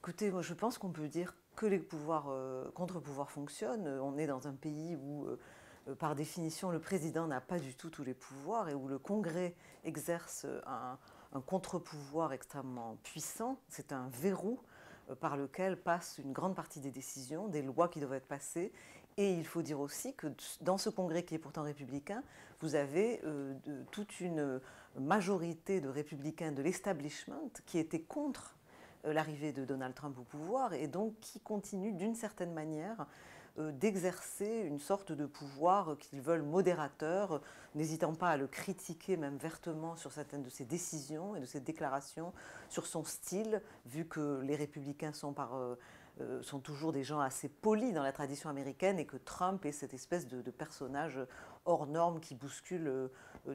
Écoutez, moi je pense qu'on peut dire que les pouvoirs, contre-pouvoirs fonctionnent. On est dans un pays où, par définition, le président n'a pas du tout tous les pouvoirs et où le Congrès exerce un contre-pouvoir extrêmement puissant. C'est un verrou par lequel passe une grande partie des décisions, des lois qui doivent être passées. Et il faut dire aussi que dans ce Congrès qui est pourtant républicain, vous avez toute une majorité de républicains de l'establishment qui étaient contre l'arrivée de Donald Trump au pouvoir et donc qui continue d'une certaine manière d'exercer une sorte de pouvoir qu'ils veulent modérateur, n'hésitant pas à le critiquer même vertement sur certaines de ses décisions et de ses déclarations, sur son style, vu que les républicains sont toujours des gens assez polis dans la tradition américaine et que Trump est cette espèce de personnage hors norme qui bouscule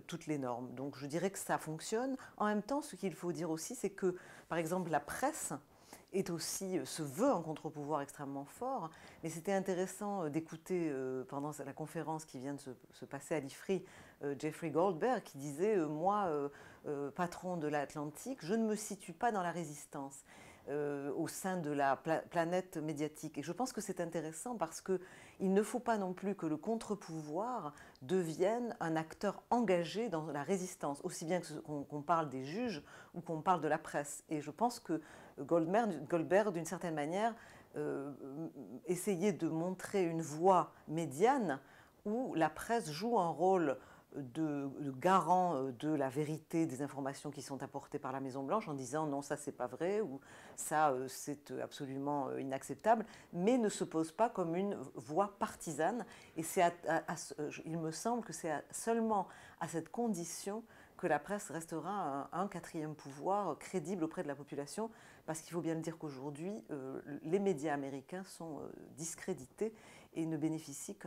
toutes les normes. Donc je dirais que ça fonctionne. En même temps, ce qu'il faut dire aussi, c'est que, par exemple, la presse est aussi, se veut un contre-pouvoir extrêmement fort. Mais c'était intéressant d'écouter pendant la conférence qui vient de se passer à l'IFRI, Jeffrey Goldberg, qui disait moi, patron de l'Atlantique, je ne me situe pas dans la résistance au sein de la planète médiatique. Et je pense que c'est intéressant parce qu'il ne faut pas non plus que le contre-pouvoir devienne un acteur engagé dans la résistance, aussi bien qu'on parle des juges ou qu'on parle de la presse. Et je pense que Goldberg d'une certaine manière, essayait de montrer une voie médiane où la presse joue un rôle de garant de la vérité des informations qui sont apportées par la Maison-Blanche en disant non, ça c'est pas vrai ou ça c'est absolument inacceptable, mais ne se pose pas comme une voie partisane. Et il me semble que c'est seulement à cette condition que la presse restera un quatrième pouvoir crédible auprès de la population, parce qu'il faut bien le dire qu'aujourd'hui, les médias américains sont discrédités et ne bénéficient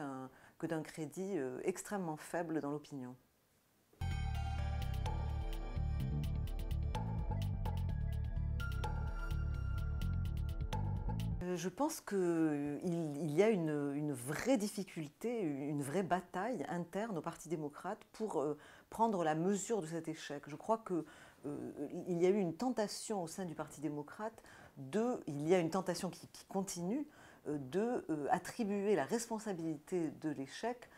que d'un crédit extrêmement faible dans l'opinion. Je pense qu'il y a une vraie difficulté, une vraie bataille interne au Parti démocrate pour prendre la mesure de cet échec. Je crois qu'il y a eu une tentation au sein du Parti démocrate il y a une tentation qui continue d'attribuer la responsabilité de l'échec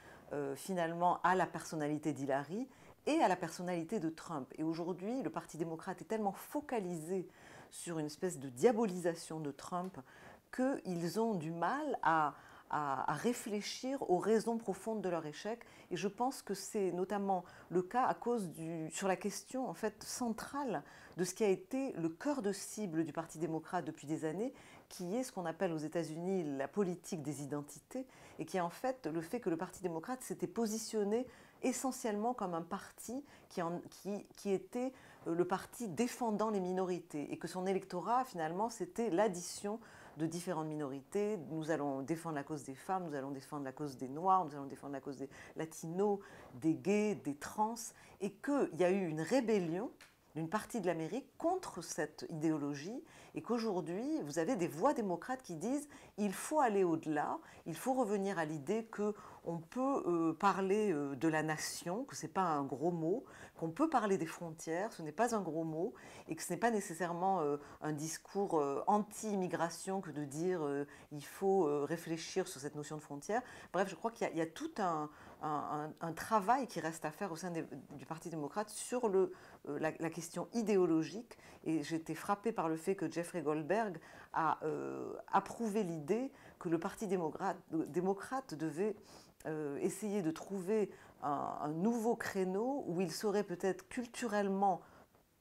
finalement à la personnalité d'Hillary et à la personnalité de Trump. Et aujourd'hui, le Parti démocrate est tellement focalisé sur une espèce de diabolisation de Trump qu'ils ont du mal à réfléchir aux raisons profondes de leur échec. Et je pense que c'est notamment le cas à cause sur la question en fait centrale de ce qui a été le cœur de cible du Parti démocrate depuis des années, qui est ce qu'on appelle aux États-Unis la politique des identités, et qui est en fait le fait que le Parti démocrate s'était positionné essentiellement comme un parti qui était le parti défendant les minorités, et que son électorat finalement c'était l'addition de différentes minorités. Nous allons défendre la cause des femmes, nous allons défendre la cause des Noirs, nous allons défendre la cause des Latinos, des gays, des trans, et qu'il y a eu une rébellion d'une partie de l'Amérique contre cette idéologie, et qu'aujourd'hui, vous avez des voix démocrates qui disent il faut aller au-delà, il faut revenir à l'idée qu'on peut parler de la nation, que ce n'est pas un gros mot, qu'on peut parler des frontières, ce n'est pas un gros mot, et que ce n'est pas nécessairement un discours anti-immigration que de dire il faut réfléchir sur cette notion de frontière. Bref, je crois qu'il y a tout un travail qui reste à faire au sein du Parti démocrate sur la question idéologique, et j'ai été frappée par le fait que Jeffrey Goldberg a approuvé l'idée que le Parti démocrate devait essayer de trouver un nouveau créneau où il serait peut-être culturellement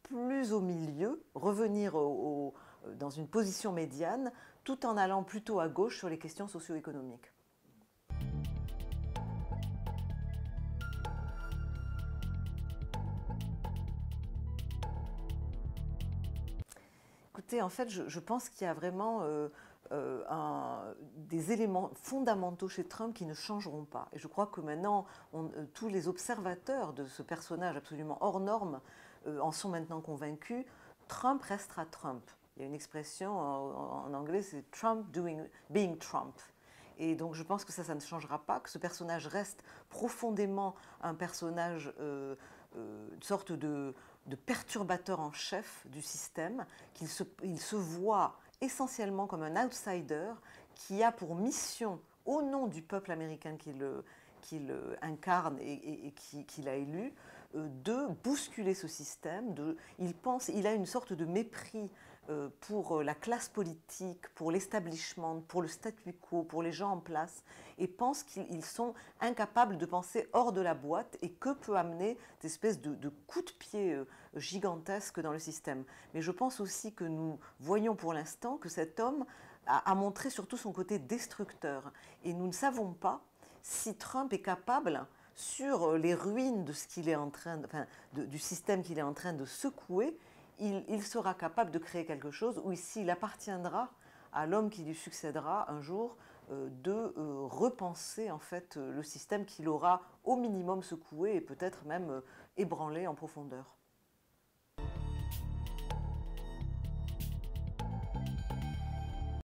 plus au milieu, revenir dans une position médiane, tout en allant plutôt à gauche sur les questions socio-économiques. Écoutez, en fait, je pense qu'il y a vraiment des éléments fondamentaux chez Trump qui ne changeront pas. Et je crois que maintenant, tous les observateurs de ce personnage absolument hors norme en sont maintenant convaincus. Trump restera Trump. Il y a une expression en anglais, c'est Trump being Trump. Et donc je pense que ça ne changera pas, que ce personnage reste profondément un personnage, une sorte de perturbateur en chef du système, qu'il se voit essentiellement comme un outsider qui a pour mission, au nom du peuple américain qu'il incarne et qu'il a élu, de bousculer ce système. Il a une sorte de mépris pour la classe politique, pour l'establishment, pour le statu quo, pour les gens en place, et pense qu'ils sont incapables de penser hors de la boîte et que peut amener cette espèce de coup de pied gigantesque dans le système. Mais je pense aussi que nous voyons pour l'instant que cet homme a montré surtout son côté destructeur. Et nous ne savons pas si Trump est capable, sur les ruines de ce qu'il est en train, du système qu'il est en train de secouer, il sera capable de créer quelque chose où s'il appartiendra à l'homme qui lui succédera un jour de repenser en fait le système qu'il aura au minimum secoué et peut-être même ébranlé en profondeur.